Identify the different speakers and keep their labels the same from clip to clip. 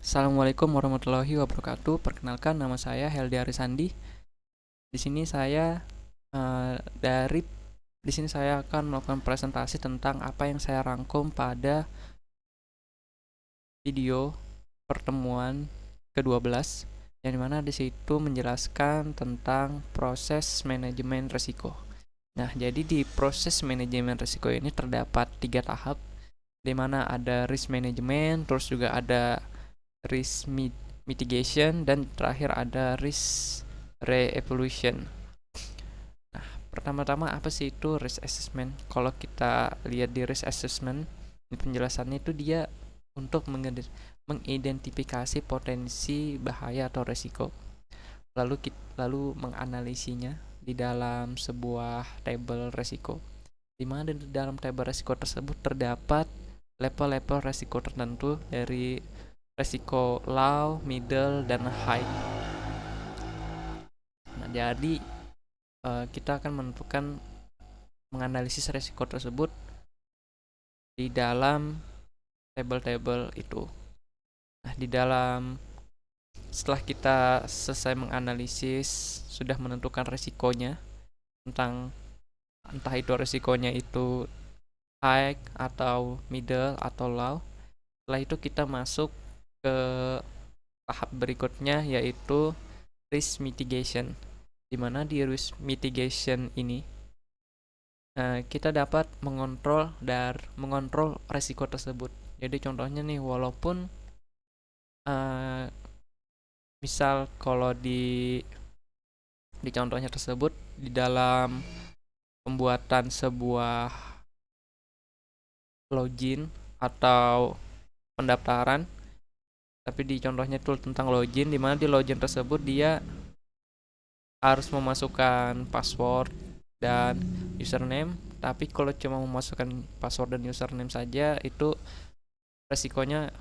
Speaker 1: Assalamualaikum warahmatullahi wabarakatuh. Perkenalkan, nama saya Heldi Arisandi. Di sini saya eh, dari di sini saya akan melakukan presentasi tentang apa yang saya rangkum pada video pertemuan ke-12, yang dimana di situ menjelaskan tentang proses manajemen risiko. Nah, jadi di proses manajemen risiko ini terdapat 3 tahap, di mana ada risk management, terus juga ada risk mitigation, dan terakhir ada risk re-evaluation. Nah, pertama-tama apa sih itu risk assessment? Kalau kita lihat di risk assessment, di penjelasannya itu dia untuk mengidentifikasi potensi bahaya atau resiko. Lalu menganalisinya di dalam sebuah tabel resiko. Di mana di dalam tabel resiko tersebut terdapat level-level resiko tertentu dari resiko low, middle, dan high. Nah, jadi kita akan menganalisis resiko tersebut di dalam tabel-tabel itu. Nah, setelah kita selesai menganalisis, sudah menentukan resikonya, tentang entah itu resikonya itu high atau middle atau low. Setelah itu kita masuk ke tahap berikutnya, yaitu risk mitigation, di mana di risk mitigation ini kita dapat mengontrol resiko tersebut. Jadi contohnya nih, walaupun uh, misal kalau di contohnya tersebut, di dalam pembuatan sebuah login atau pendaftaran, tapi di contohnya itu tentang login, di mana di login tersebut dia harus memasukkan password dan username. Tapi kalau cuma memasukkan password dan username saja, itu resikonya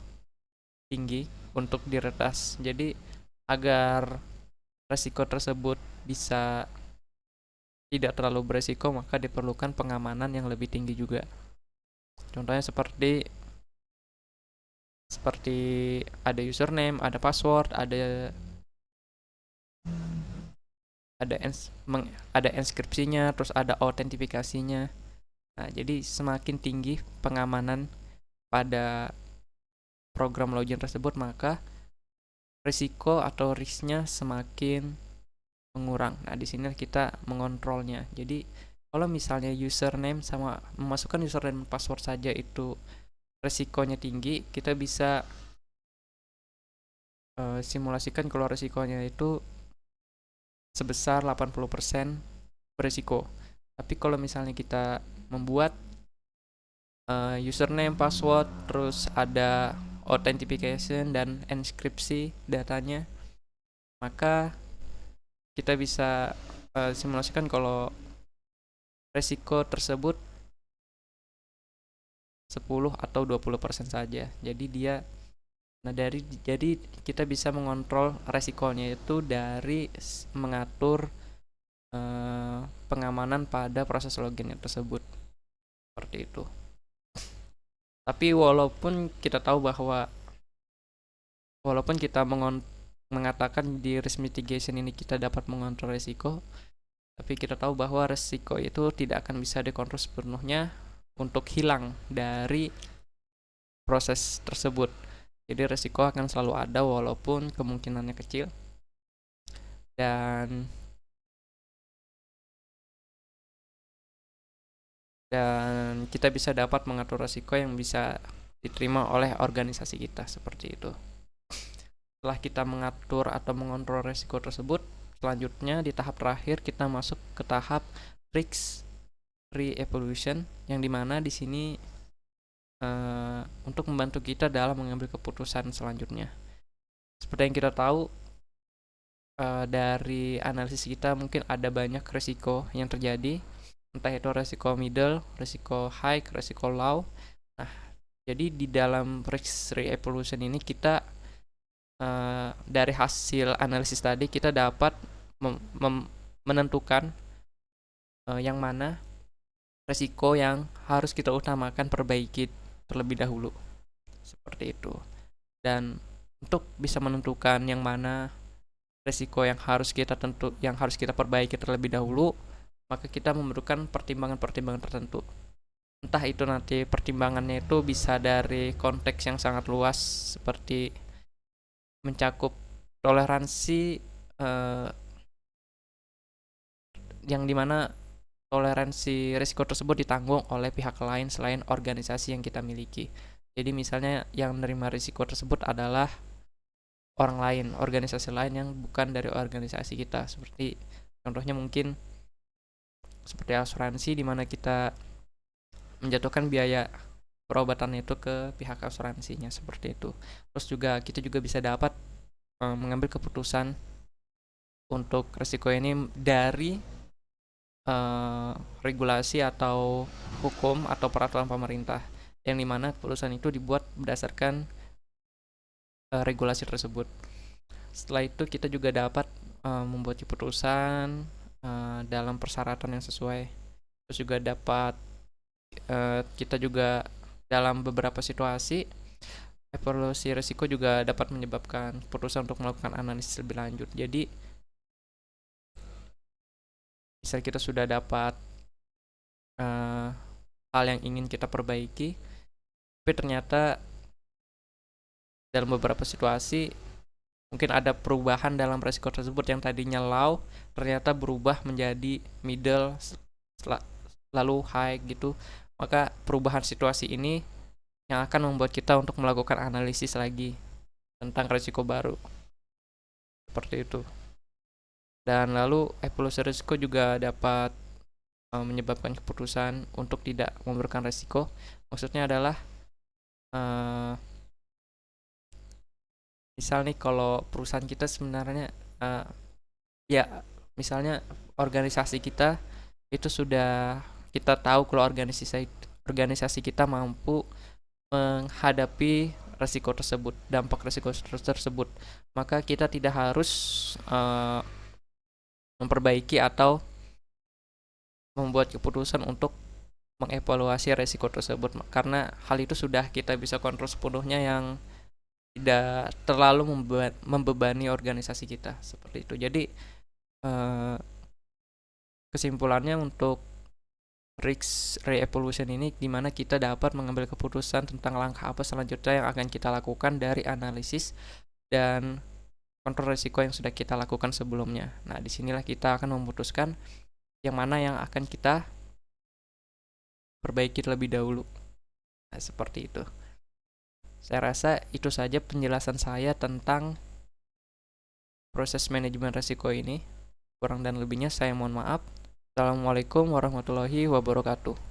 Speaker 1: tinggi untuk diretas. Jadi agar resiko tersebut bisa tidak terlalu beresiko, maka diperlukan pengamanan yang lebih tinggi juga. Contohnya seperti ada username, ada password, ada ada inskripsinya, terus ada autentifikasinya. Nah, jadi semakin tinggi pengamanan pada program login tersebut, maka risiko atau risknya semakin mengurang. Nah, di sini kita mengontrolnya. Jadi, kalau misalnya username sama memasukkan username dan password saja itu risikonya tinggi, kita bisa simulasikan kalau risikonya itu sebesar 80% berisiko. Tapi kalau misalnya kita membuat username, password, terus ada authentication dan inskripsi datanya, maka kita bisa simulasikan kalau resiko tersebut 10 atau 20% saja. Jadi kita bisa mengontrol resikonya itu dari mengatur pengamanan pada proses login tersebut. Seperti itu. Tapi walaupun kita mengatakan di risk mitigation ini kita dapat mengontrol resiko, tapi kita tahu bahwa resiko itu tidak akan bisa dikontrol sepenuhnya untuk hilang dari proses tersebut. Jadi resiko akan selalu ada walaupun kemungkinannya kecil. Dan kita bisa dapat mengatur resiko yang bisa diterima oleh organisasi kita, seperti itu. Setelah kita mengatur atau mengontrol resiko tersebut, selanjutnya di tahap terakhir kita masuk ke tahap risk re-evaluation, yang dimana di sini untuk membantu kita dalam mengambil keputusan selanjutnya. Seperti yang kita tahu, dari analisis kita mungkin ada banyak resiko yang terjadi, entah itu resiko middle, resiko high, resiko low. Nah, jadi di dalam risk re-evaluation ini kita dari hasil analisis tadi kita dapat menentukan yang mana resiko yang harus kita utamakan perbaiki terlebih dahulu, seperti itu. Dan untuk bisa menentukan yang mana resiko yang harus kita perbaiki terlebih dahulu, maka kita memerlukan pertimbangan-pertimbangan tertentu. Entah itu nanti pertimbangannya itu bisa dari konteks yang sangat luas seperti mencakup toleransi, yang dimana toleransi risiko tersebut ditanggung oleh pihak lain selain organisasi yang kita miliki. Jadi misalnya yang menerima risiko tersebut adalah orang lain, organisasi lain yang bukan dari organisasi kita. Seperti contohnya mungkin seperti asuransi di mana kita menjatuhkan biaya perobatan itu ke pihak asuransinya seperti itu. Terus juga kita juga bisa dapat mengambil keputusan untuk risiko ini dari regulasi atau hukum atau peraturan pemerintah yang dimana keputusan itu dibuat berdasarkan regulasi tersebut. Setelah itu kita juga dapat membuat keputusan dalam persyaratan yang sesuai. Terus juga dapat kita juga dalam beberapa situasi evaluasi risiko juga dapat menyebabkan keputusan untuk melakukan analisis lebih lanjut. Jadi misal kita sudah dapat hal yang ingin kita perbaiki, tapi ternyata dalam beberapa situasi mungkin ada perubahan dalam resiko tersebut yang tadinya low ternyata berubah menjadi middle lalu high gitu. Maka perubahan situasi ini yang akan membuat kita untuk melakukan analisis lagi tentang resiko baru seperti itu. Dan lalu evaluasi risiko juga dapat menyebabkan keputusan untuk tidak memberikan resiko. Maksudnya adalah misal nih kalau perusahaan kita sebenarnya ya misalnya organisasi kita itu sudah kita tahu kalau organisasi kita mampu menghadapi resiko tersebut, dampak resiko tersebut, maka kita tidak harus memperbaiki atau membuat keputusan untuk mengevaluasi resiko tersebut karena hal itu sudah kita bisa kontrol sepenuhnya yang tidak terlalu membebani organisasi kita seperti itu. Jadi kesimpulannya untuk risk re-evolution ini dimana kita dapat mengambil keputusan tentang langkah apa selanjutnya yang akan kita lakukan dari analisis dan kontrol risiko yang sudah kita lakukan sebelumnya. Nah, disinilah kita akan memutuskan yang mana yang akan kita perbaiki terlebih dahulu. Nah, seperti itu. Saya rasa itu saja penjelasan saya tentang proses manajemen risiko ini. Kurang dan lebihnya saya mohon maaf. Assalamualaikum warahmatullahi wabarakatuh.